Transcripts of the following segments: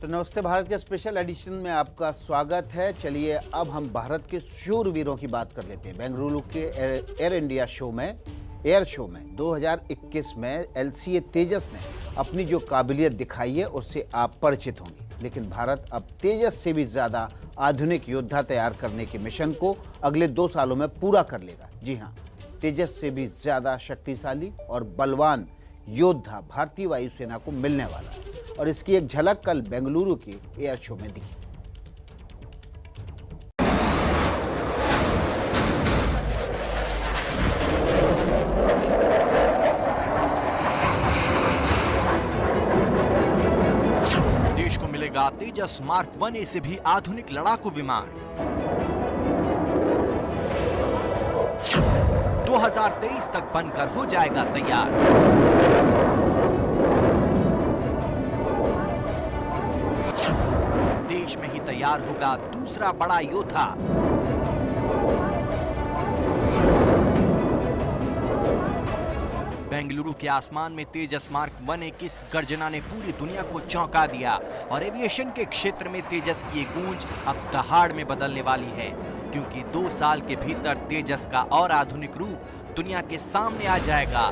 तो नमस्ते भारत के स्पेशल एडिशन में आपका स्वागत है। चलिए अब हम भारत के शूरवीरों की बात कर लेते हैं। बेंगलुरु के एयर इंडिया एयर शो में 2021 में LCA तेजस ने अपनी जो काबिलियत दिखाई है उससे आप परिचित होंगे। लेकिन भारत अब तेजस से भी ज़्यादा आधुनिक योद्धा तैयार करने के मिशन को अगले 2 सालों में पूरा कर लेगा। जी हाँ, तेजस से भी ज़्यादा शक्तिशाली और बलवान योद्धा भारतीय वायुसेना को मिलने वाला है और इसकी एक झलक कल बेंगलुरु के एयर शो में दिखी। देश को मिलेगा तेजस मार्क 1A से भी आधुनिक लड़ाकू विमान। 2023 तक बनकर हो जाएगा तैयार। देश में ही तैयार होगा दूसरा बड़ा योद्धा। बेंगलुरु के आसमान में तेजस मार्क 1A की इस गर्जना ने पूरी दुनिया को चौंका दिया और एविएशन के क्षेत्र में तेजस की ये गूंज अब दहाड़ में बदलने वाली है, क्योंकि 2 साल के भीतर तेजस का और आधुनिक रूप दुनिया के सामने आ जाएगा।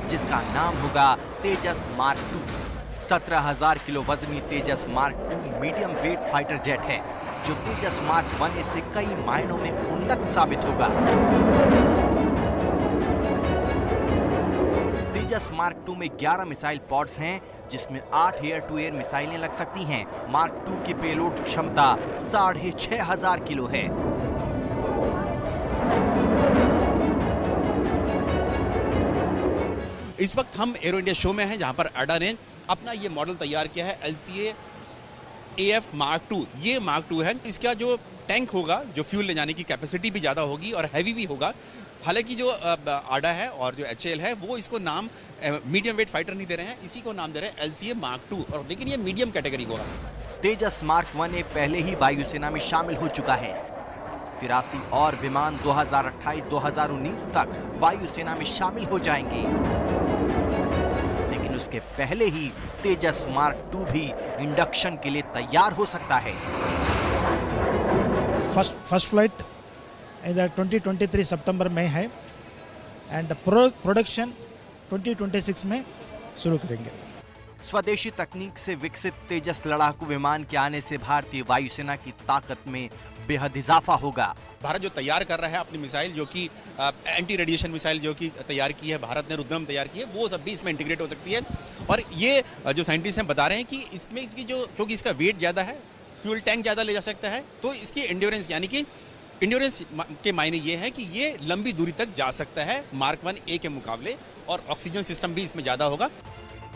जिसका नाम होगा तेजस मार्क 2। 17,000 किलो वजनी Tejas mark 2 medium weight fighter jet है, जो तेजस मार्क 1A से कई मायनों में उन्नत साबित होगा। तेजस मार्क 2 में 11 मिसाइल पॉड्स हैं, जिसमें 8 एयर टू एयर मिसाइलें लग सकती हैं। मार्क 2 की पेलोड क्षमता 6,500 किलो है। इस वक्त हम एरो इंडिया शो में हैं, जहां पर अडा ने अपना ये मॉडल तैयार किया है LCA AF मार्क 2। ये मार्क 2 है। इसका जो टैंक होगा, जो फ्यूल ले जाने की कैपेसिटी भी ज़्यादा होगी और हैवी भी होगा। हालांकि जो आडा है और जो HAL है वो इसको नाम मीडियम वेट फाइटर नहीं दे रहे हैं, इसी को नाम दे रहे हैं LCA मार्क 2, और लेकिन ये मीडियम कैटेगरी होगा। तेजस मार्क 1A पहले ही वायुसेना में शामिल हो चुका है। 83 और विमान 2028-2019 तक वायुसेना में शामिल हो जाएंगे। लेकिन उसके पहले ही तेजस मार्क 2 भी इंडक्शन के लिए तैयार हो सकता है। फर्स्ट फ्लाइट इधर 2023 सितंबर में है एंड प्रोडक्शन 2026 में शुरू करेंगे। स्वदेशी तकनीक से विकसित तेजस लड़ाकू विमान के आने से भारतीय वायुसेना की ताकत में बेहद इजाफा होगा। भारत जो तैयार कर रहा है अपनी मिसाइल, जो कि एंटी रेडिएशन मिसाइल जो कि तैयार की है भारत ने, रुद्रम तैयार की है, वो सब भी इसमें इंटीग्रेट हो सकती है। और ये जो साइंटिस्ट हैं बता रहे हैं कि इसमें की जो, क्योंकि इसका वेट ज़्यादा है, फ्यूल टैंक ज़्यादा ले जा सकता है, तो इसकी एंड्योरेंस, यानी कि एंड्योरेंस के मायने ये है कि ये लंबी दूरी तक जा सकता है मार्क 1A के मुकाबले, और ऑक्सीजन सिस्टम भी इसमें ज़्यादा होगा।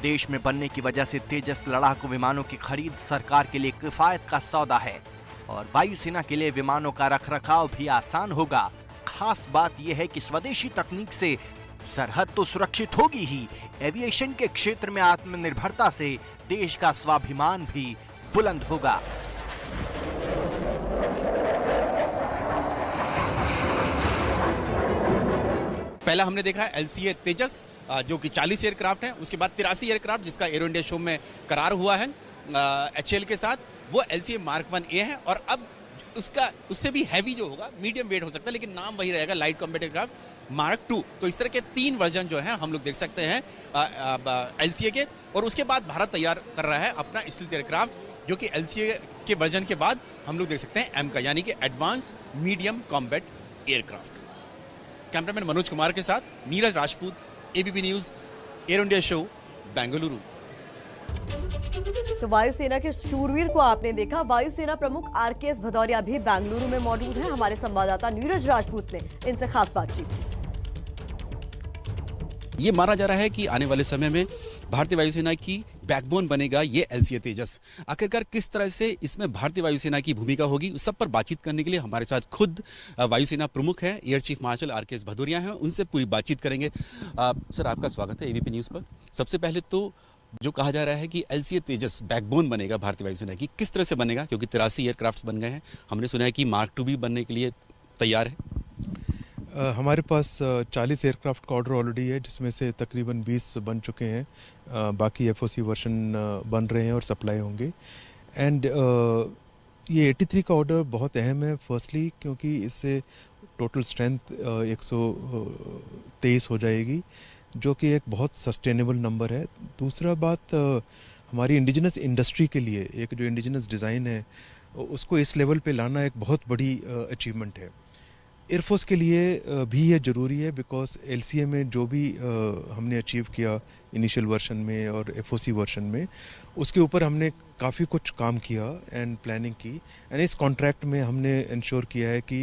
देश में बनने की वजह से तेजस लड़ाकू विमानों की खरीद सरकार के लिए किफायत का सौदा है और वायुसेना के लिए विमानों का रखरखाव भी आसान होगा। खास बात यह है कि स्वदेशी तकनीक से सरहद तो सुरक्षित होगी ही, एविएशन के क्षेत्र में आत्मनिर्भरता से देश का स्वाभिमान भी बुलंद होगा। पहला हमने देखा है LCA तेजस, जो कि 40 एयरक्राफ्ट है। उसके बाद 83 एयरक्राफ्ट जिसका एरो इंडिया शो में करार हुआ है HAL के साथ, वो LCA मार्क 1A है। और अब उससे भी हैवी जो होगा, मीडियम वेट हो सकता है, लेकिन नाम वही रहेगा, लाइट कॉम्बैट एयरक्राफ्ट मार्क 2। तो इस तरह के 3 वर्जन जो है हम लोग देख सकते हैं LCA के। और उसके बाद भारत तैयार कर रहा है अपना स्टील्थ एयरक्राफ्ट, जो कि LCA के वर्जन के बाद हम लोग देख सकते हैं M का, यानी कि advance medium combat aircraft. Cameraman Manoj Kumar के साथ Neeraj Rajput, ABP news, air India show, Bengaluru. तो वायुसेना के शूरवीर को आपने देखा। वायुसेना प्रमुख RKS भदौरिया भी बेंगलुरु में मौजूद हैं। हमारे संवाददाता नीरज राजपूत ने इनसे खास बातचीत की। ये माना जा रहा है कि आने वाले समय में भारतीय वायुसेना की बैकबोन बनेगा ये LCA तेजस। आखिरकार किस तरह से इसमें भारतीय वायुसेना की भूमिका होगी, उस सब पर बातचीत करने के लिए हमारे साथ खुद वायुसेना प्रमुख हैं, air chief marshal RKS Bhadauria हैं। उनसे पूरी बातचीत करेंगे। सर, आपका स्वागत है ABP न्यूज़ पर। सबसे पहले तो जो कहा जा रहा है कि LCA तेजस बैकबोन बनेगा भारतीय वायुसेना की, किस तरह से बनेगा? क्योंकि 83 एयरक्राफ्ट बन गए हैं, हमने सुना है कि मार्क 2 भी बनने के लिए तैयार है। हमारे पास 40 एयरक्राफ्ट का ऑर्डर ऑलरेडी है, जिसमें से तकरीबन 20 बन चुके हैं। बाकी एफओसी वर्जन बन रहे हैं और सप्लाई होंगे। एंड ये 83 का ऑर्डर बहुत अहम है, फर्स्टली क्योंकि इससे टोटल स्ट्रेंथ 123 हो जाएगी, जो कि एक बहुत सस्टेनेबल नंबर है। दूसरा बात, हमारी इंडिजिनस इंडस्ट्री के लिए एक जो इंडिजिनस डिज़ाइन है उसको इस लेवल पे लाना एक बहुत बड़ी अचीवमेंट है। एयरफोर्स के लिए भी ये ज़रूरी है, बिकॉज एलसीए में जो भी हमने अचीव किया इनिशियल वर्जन में और एफओसी वर्जन में, उसके ऊपर हमने काफ़ी कुछ काम किया एंड प्लानिंग की। एंड इस कॉन्ट्रैक्ट में हमने इंश्योर किया है कि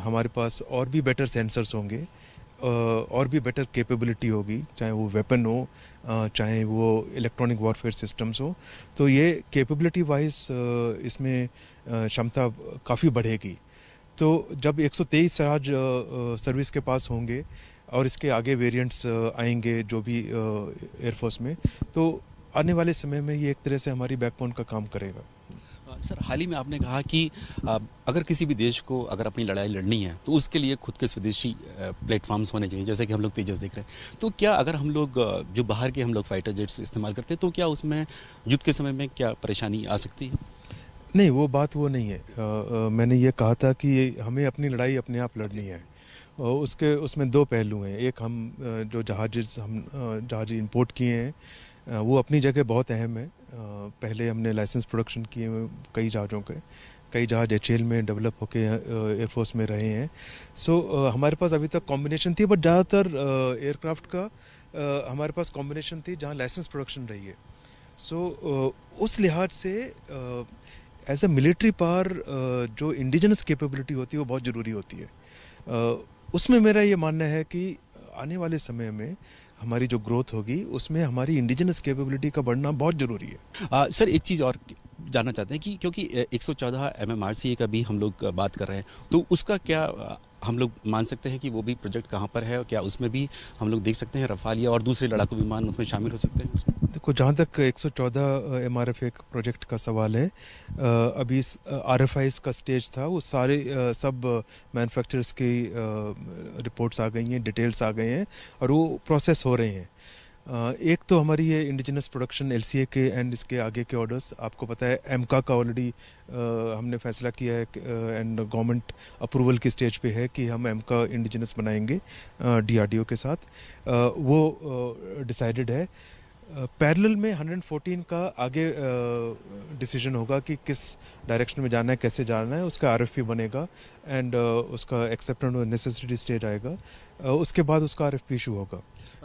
हमारे पास और भी बेटर सेंसर्स होंगे और भी बेटर कैपेबिलिटी होगी, चाहे वो वेपन हो, चाहे वो इलेक्ट्रॉनिक वॉरफेयर सिस्टम्स हो। तो ये कैपेबिलिटी वाइज इसमें क्षमता काफ़ी बढ़ेगी। तो जब 123 सराज सर्विस के पास होंगे और इसके आगे वेरिएंट्स आएंगे जो भी एयरफोर्स में, तो आने वाले समय में ये एक तरह से हमारी बैकबोन का काम करेगा। सर, हाल ही में आपने कहा कि अगर किसी भी देश को अगर अपनी लड़ाई लड़नी है तो उसके लिए खुद के स्वदेशी प्लेटफॉर्म्स होने चाहिए, जैसे कि हम लोग तेजस देख रहे हैं। तो क्या अगर हम लोग जो बाहर के हम लोग फाइटर जेट्स इस्तेमाल करते हैं, तो क्या उसमें युद्ध के समय में क्या परेशानी आ सकती है? नहीं, वो बात वो नहीं है। मैंने ये कहा था कि हमें अपनी लड़ाई अपने आप लड़नी है। उसमें दो पहलू हैं। एक, हम जो जहाज इंपोर्ट किए हैं वो अपनी जगह बहुत अहम है। पहले हमने लाइसेंस प्रोडक्शन किए हुए कई जहाज़ों के, कई जहाज एचएएल में डेवलप होके एयरफोर्स में रहे हैं। सो हमारे पास अभी तक कॉम्बिनेशन थी, बट ज़्यादातर एयरक्राफ्ट का हमारे पास कॉम्बिनेशन थी जहाँ लाइसेंस प्रोडक्शन रही है। सो उस लिहाज से एज अ मिलिट्री पावर जो इंडिजिनस कैपेबिलिटी होती है वो बहुत ज़रूरी होती है। उसमें मेरा ये मानना है कि आने वाले समय में हमारी जो ग्रोथ होगी उसमें हमारी इंडिजिनस कैपेबिलिटी का बढ़ना बहुत ज़रूरी है। सर, एक चीज़ और जानना चाहते हैं कि क्योंकि 114 MMRCA का भी हम लोग बात कर रहे हैं, तो उसका क्या हम लोग मान सकते हैं कि वो भी प्रोजेक्ट कहाँ पर है, और क्या उसमें भी हम लोग देख सकते हैं रफाल या और दूसरे लड़ाकू विमान उसमें शामिल हो सकते हैं? उसमें देखो, जहाँ तक 114 MRFA प्रोजेक्ट का सवाल है, अभी RFIs का स्टेज था, वो सारे सब मैन्युफैक्चरर्स की रिपोर्ट्स आ गई हैं, डिटेल्स आ गए हैं और वो प्रोसेस हो रहे हैं। एक तो हमारी ये इंडिजिनस प्रोडक्शन एलसीए के एंड इसके आगे के ऑर्डर्स, आपको पता है एमका का ऑलरेडी हमने फैसला किया है एंड गवर्नमेंट अप्रूवल की स्टेज पे है कि हम एमका इंडिजिनस बनाएंगे डीआरडीओ के साथ, वो डिसाइडेड है। पैरेलल में 114 का आगे डिसीजन होगा कि किस डायरेक्शन में जाना है, कैसे जाना है, उसका आरएफपी बनेगा एंड उसका एक्सेप्टेंस और नेसेसिटी स्टेज आएगा, उसके बाद उसका आरएफपी इशू होगा।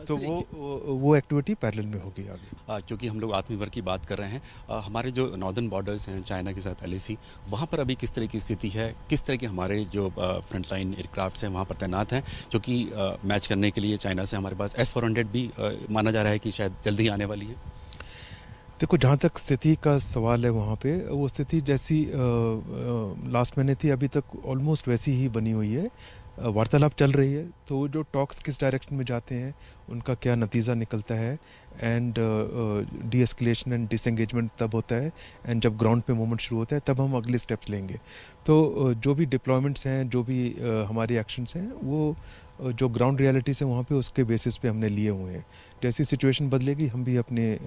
तो वो एक्टिविटी पैरेलल में होगी आगे। क्योंकि हम लोग आत्मनिर्भर की बात कर रहे हैं, हमारे जो नॉर्दर्न बॉर्डर्स हैं चाइना के साथ LAC, वहाँ पर अभी किस तरह की स्थिति है, किस तरह के हमारे जो फ्रंट लाइन एयरक्राफ्ट्स हैं वहाँ पर तैनात हैं, जो कि मैच करने के लिए चाइना से हमारे पास S-400 भी माना जा रहा है कि शायद जल्दी आने वाली है? देखो, जहाँ तक स्थिति का सवाल है वहाँ पे वो स्थिति जैसी लास्ट महीने थी अभी तक ऑलमोस्ट वैसी ही बनी हुई है। वार्तालाप चल रही है, तो जो टॉक्स किस डायरेक्शन में जाते हैं उनका क्या नतीजा निकलता है and D escalation and disengagement तब होता है एंड जब ग्राउंड पे मूवमेंट शुरू होता है तब हम अगले स्टेप्स लेंगे। तो जो भी डिप्लॉयमेंट्स हैं, जो भी हमारे एक्शंस हैं, वो जो ग्राउंड रियलिटीज़ है वहाँ पे उसके बेसिस पे हमने लिए हुए हैं। जैसी सिचुएशन बदलेगी हम भी अपने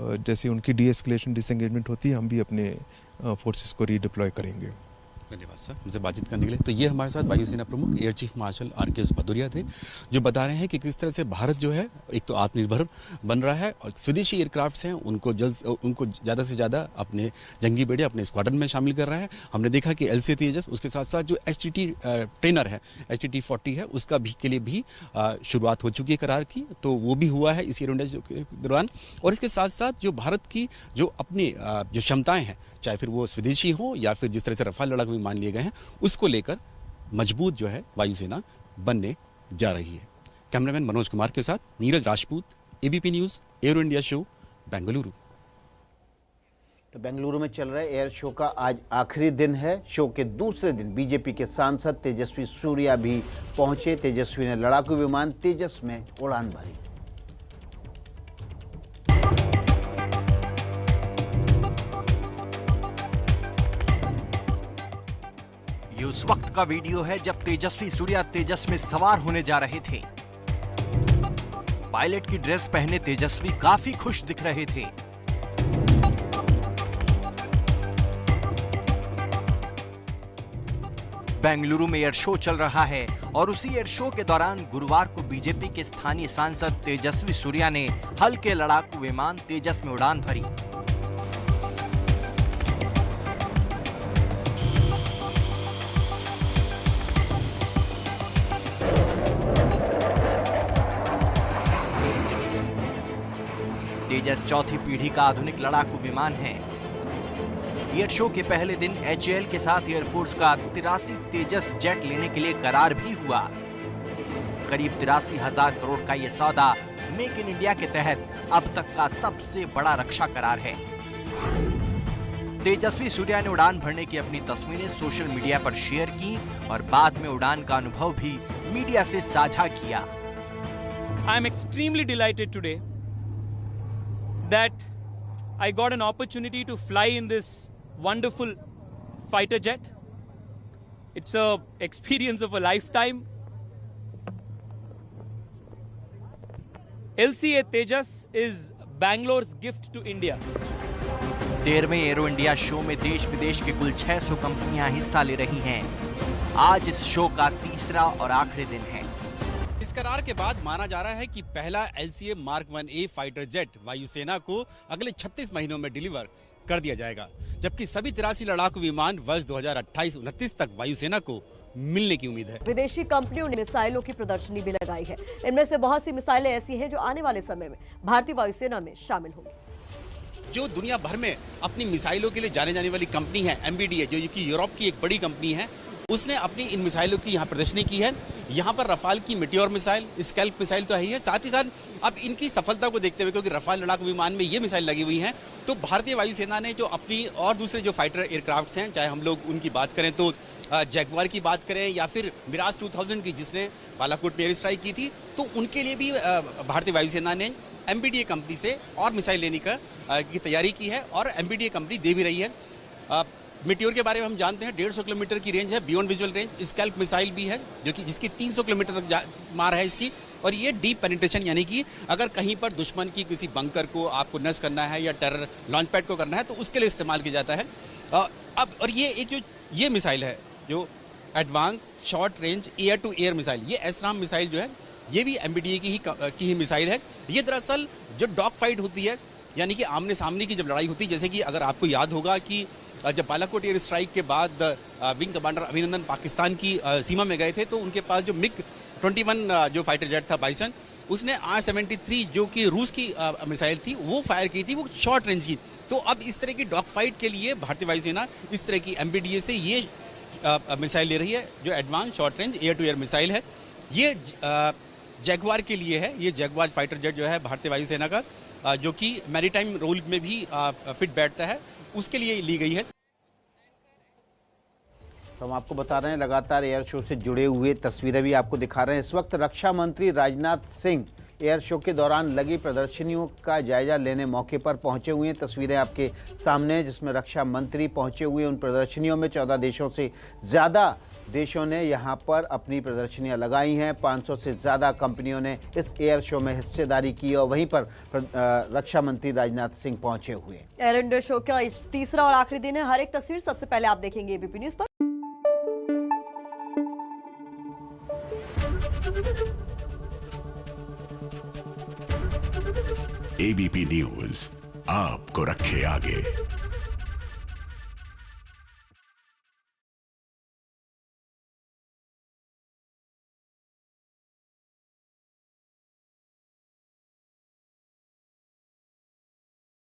जैसे उनकी डी एस्केलेशन डिसएंगेजमेंट होती है हम भी अपने फोर्सेस को रीडिप्लॉय करेंगे। धन्यवाद सर मुझसे बातचीत करने के लिए। तो ये हमारे साथ वायुसेना प्रमुख air chief marshal RKS Bhadauria थे, जो बता रहे हैं कि किस तरह से भारत जो है एक तो आत्मनिर्भर बन रहा है और स्वदेशी एयरक्राफ्ट्स हैं उनको ज़्यादा से ज़्यादा अपने जंगी बेड़े अपने स्क्वाड्रन में शामिल कर रहा है। हमने देखा कि LCA तेजस, उसके साथ साथ जो HTT ट्रेनर है, HTT-40 है, उसका भी के लिए भी शुरुआत हो चुकी है करार की, तो वो भी हुआ है इस एयर इंडिया के दौरान। और इसके साथ साथ जो भारत की जो अपनी जो क्षमताएं हैं, चाहे फिर वो स्वदेशी हो या फिर जिस तरह से रफाल लड़ाकू विमान लिए गए हैं, उसको लेकर मजबूत जो है वायुसेना बनने जा रही है। कैमरामैन मनोज कुमार के साथ Neeraj Rajput, ABP news, air India show, Bengaluru. तो बेंगलुरु में चल रहे एयर शो का आज आखिरी दिन है। शो के दूसरे दिन बीजेपी के सांसद तेजस्वी सूर्या भी पहुंचे। तेजस्वी ने लड़ाकू विमान तेजस में उड़ान भरी। ये उस वक्त का वीडियो है जब तेजस्वी सूर्या तेजस में सवार होने जा रहे थे। पायलट की ड्रेस पहने तेजस्वी काफी खुश दिख रहे थे। बेंगलुरु में एयर शो चल रहा है और उसी एयर शो के दौरान गुरुवार को बीजेपी के स्थानीय सांसद तेजस्वी सूर्या ने हल्के लड़ाकू विमान तेजस में उड़ान भरी। तेजस चौथी पीढ़ी का आधुनिक लड़ाकू विमान है। एयर शो के पहले दिन HAL के साथ एयरफोर्स का 83 तेजस जेट लेने के लिए करार भी हुआ। करीब 83,000 करोड़ का यह सौदा मेक इन इंडिया के तहत अब तक का सबसे बड़ा रक्षा करार है। तेजस्वी सूर्या ने उड़ान भरने की अपनी तस्वीरें सोशल मीडिया पर शेयर की और बाद में उड़ान का अनुभव भी मीडिया से साझा किया। I am extremely delighted today that I got an opportunity to fly in this wonderful fighter jet. It's a experience of a lifetime. LCA Tejas is Bangalore's gift to India. 13वें aero India show में देश विदेश के कुल 600 कंपनियां हिस्सा ले रही हैं। आज इस शो का तीसरा और आखिरी दिन है। इस करार के बाद माना जा रहा है कि पहला LCA Mark 1A fighter jet वायुसेना को अगले 36 महीनों में डिलीवर कर दिया जाएगा, जबकि सभी 83 लड़ाकू विमान वर्ष 2028-29 तक वायुसेना को मिलने की उम्मीद है। विदेशी कंपनियों ने मिसाइलों की प्रदर्शनी भी लगाई है। इनमें से बहुत सी मिसाइलें ऐसी हैं जो आने वाले समय में भारतीय वायुसेना में शामिल होंगी। जो दुनिया भर में अपनी मिसाइलों के लिए जाने जाने वाली कंपनी है MBDA, जो कि यूरोप की एक बड़ी कंपनी है, उसने अपनी इन मिसाइलों की यहाँ प्रदर्शनी की है। यहाँ पर रफाल की मिटियोर मिसाइल, स्कैल्प मिसाइल तो है ही है, साथ ही साथ अब इनकी सफलता को देखते हुए, क्योंकि रफाल लड़ाकू विमान में ये मिसाइल लगी हुई हैं, तो भारतीय वायुसेना ने जो अपनी और दूसरे जो फाइटर एयरक्राफ्ट हैं, चाहे हम लोग उनकी बात करें तो जैगवार की बात करें या फिर मिराज 2000 की जिसने बालाकोट में एयर स्ट्राइक की थी, तो उनके लिए भी भारतीय वायुसेना ने MBDA कंपनी से और मिसाइल लेने की तैयारी की है और MBDA कंपनी दे भी रही है। मिटियोर के बारे में हम जानते हैं 150 किलोमीटर की रेंज है, beyond visual range. Scalp missile भी है जो कि जिसकी 300 किलोमीटर तक मार है इसकी, और ये डीप पेनिट्रेशन, यानी कि अगर कहीं पर दुश्मन की किसी बंकर को आपको नष्ट करना है या टेरर लॉन्च पैड को करना है तो उसके लिए इस्तेमाल किया जाता है। अब और ये एक जो ये मिसाइल है जो advance short range air to air missile, ये एसराम मिसाइल जो है ये भी MBDA की ही मिसाइल है। ये दरअसल जो डॉग फाइट होती है, यानी कि आमने सामने की जब लड़ाई होती है, जैसे कि अगर आपको याद होगा कि जब बालाकोट एयर स्ट्राइक के बाद विंग कमांडर अभिनंदन पाकिस्तान की सीमा में गए थे, तो उनके पास जो MiG-21 जो फाइटर जेट था बाइसन, उसने R-73 जो कि रूस की मिसाइल थी वो फायर की थी, वो शॉर्ट रेंज की। तो अब इस तरह की डॉग फाइट के लिए भारतीय वायुसेना इस तरह की MBDA से ये मिसाइल ले रही है जो advance short range air to air missile है। ये जैगवार के लिए है। ये जैगवार फाइटर जेट जो है भारतीय वायुसेना का, जो कि मैरीटाइम रोल में भी फिट बैठता है, उसके लिए ली गई है। तो हम आपको बता रहे हैं, लगातार एयर शो से जुड़े हुए तस्वीरें भी आपको दिखा रहे हैं। इस वक्त रक्षा मंत्री राजनाथ सिंह एयर शो के दौरान लगी प्रदर्शनियों का जायजा लेने मौके पर पहुंचे हुए हैं। तस्वीरें आपके सामने हैं जिसमें रक्षा मंत्री पहुंचे हुए। उन प्रदर्शनियों में 14 देशों से ज़्यादा देशों ने यहां पर अपनी प्रदर्शनियां लगाई हैं। 500 से ज़्यादा कंपनियों ने इस एयर शो में हिस्सेदारी की और वहीं पर रक्षा मंत्री राजनाथ सिंह पहुंचे हुए। एयर इंडिया शो का तीसरा और आखिरी दिन है। हर एक तस्वीर सबसे पहले आप देखेंगे ABP न्यूज़ पर। ABP न्यूज आपको रखे आगे।